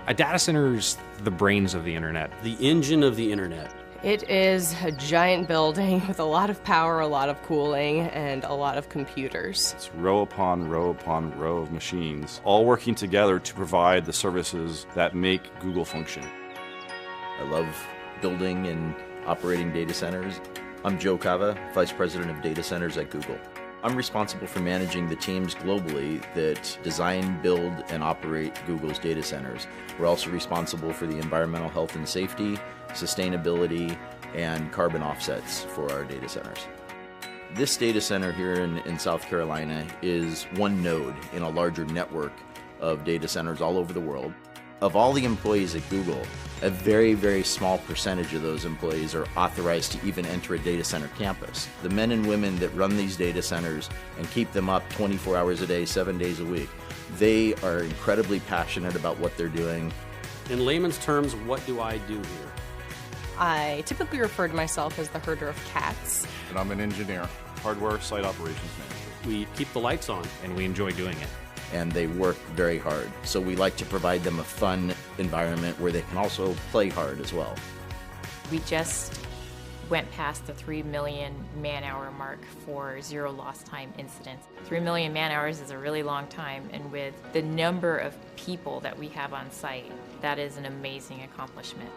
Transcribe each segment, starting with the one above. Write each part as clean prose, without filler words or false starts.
A data center's the brains of the internet. The engine of the internet. It is a giant building with a lot of power, a lot of cooling, and a lot of computers. It's row upon row upon row of machines, all working together to provide the services that make Google function. I love building and operating data centers. I'm Joe Cava, Vice President of Data Centers at Google. I'm responsible for managing the teams globally that design, build, and operate Google's data centers. We're also responsible for the environmental health and safety, sustainability, and carbon offsets for our data centers. This data center here in South Carolina is one node in a larger network of data centers all over the world. Of all the employees at Google, a very, very small percentage of those employees are authorized to even enter a data center campus. The men and women that run these data centers and keep them up 24 hours a day, 7 days a week, they are incredibly passionate about what they're doing. In layman's terms, what do I do here? I typically refer to myself as the herder of cats. And I'm an engineer, hardware site operations manager. We keep the lights on. And we enjoy doing it. And they work very hard. So we like to provide them a fun environment where they can also play hard as well. We just went past the 3 million man-hour mark for zero lost time incidents. 3 million man-hours is a really long time, and with the number of people that we have on site, that is an amazing accomplishment.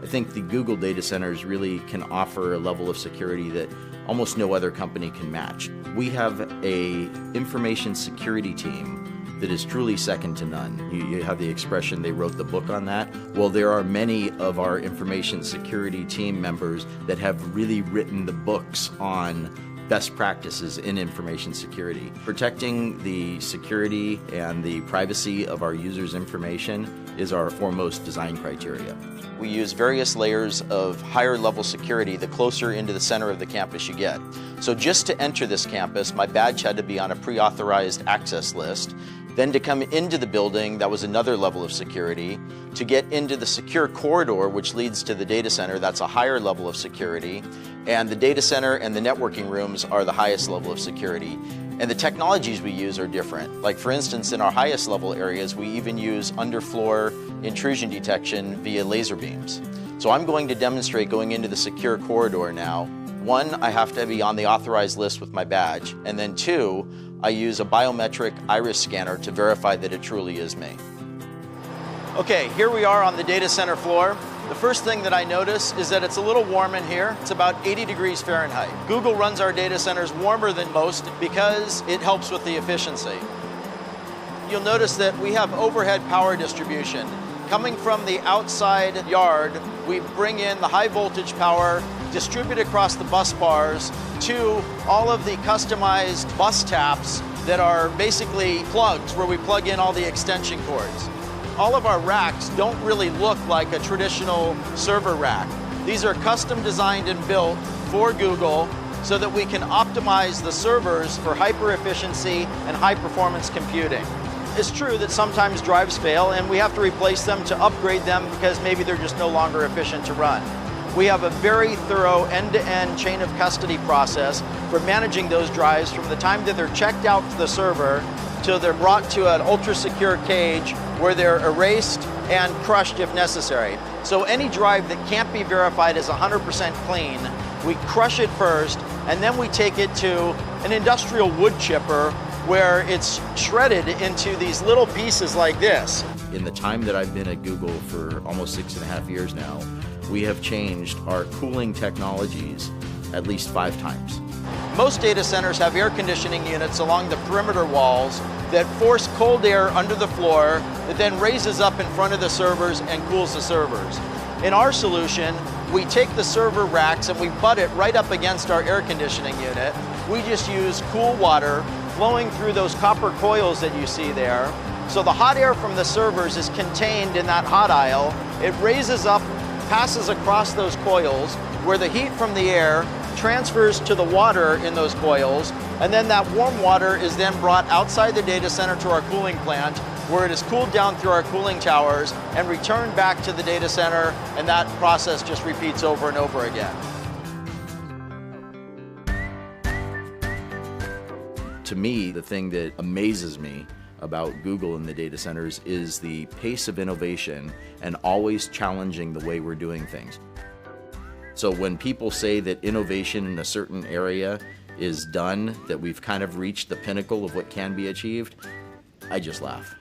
I think the Google data centers really can offer a level of security that almost no other company can match. We have an information security team that is truly second to none. You have the expression, they wrote the book on that. Well, there are many of our information security team members that have really written the books on best practices in information security. Protecting the security and the privacy of our users' information is our foremost design criteria. We use various layers of higher level security the closer into the center of the campus you get. So just to enter this campus, my badge had to be on a pre-authorized access list. Then to come into the building, that was another level of security. To get into the secure corridor, which leads to the data center, that's a higher level of security. And the data center and the networking rooms are the highest level of security. And the technologies we use are different. Like for instance, in our highest level areas, we even use underfloor intrusion detection via laser beams. So I'm going to demonstrate going into the secure corridor now. One, I have to be on the authorized list with my badge. And then two, I use a biometric iris scanner to verify that it truly is me. Okay, here we are on the data center floor. The first thing that I notice is that it's a little warm in here. It's about 80 degrees Fahrenheit. Google runs our data centers warmer than most because it helps with the efficiency. You'll notice that we have overhead power distribution. Coming from the outside yard, we bring in the high voltage power, distribute across the bus bars to all of the customized bus taps that are basically plugs where we plug in all the extension cords. All of our racks don't really look like a traditional server rack. These are custom designed and built for Google so that we can optimize the servers for hyper efficiency and high performance computing. It's true that sometimes drives fail and we have to replace them to upgrade them because maybe they're just no longer efficient to run. We have a very thorough end-to-end chain of custody process for managing those drives from the time that they're checked out to the server till they're brought to an ultra-secure cage where they're erased and crushed if necessary. So any drive that can't be verified as 100% clean, we crush it first, and then we take it to an industrial wood chipper where it's shredded into these little pieces like this. In the time that I've been at Google for almost 6.5 years now, we have changed our cooling technologies at least 5 times. Most data centers have air conditioning units along the perimeter walls that force cold air under the floor that then raises up in front of the servers and cools the servers. In our solution, we take the server racks and we butt it right up against our air conditioning unit. We just use cool water flowing through those copper coils that you see there. So the hot air from the servers is contained in that hot aisle. It raises up, passes across those coils, where the heat from the air transfers to the water in those coils, and then that warm water is then brought outside the data center to our cooling plant, where it is cooled down through our cooling towers and returned back to the data center, and that process just repeats over and over again. To me, the thing that amazes me about Google in the data centers is the pace of innovation and always challenging the way we're doing things. So when people say that innovation in a certain area is done, that we've kind of reached the pinnacle of what can be achieved, I just laugh.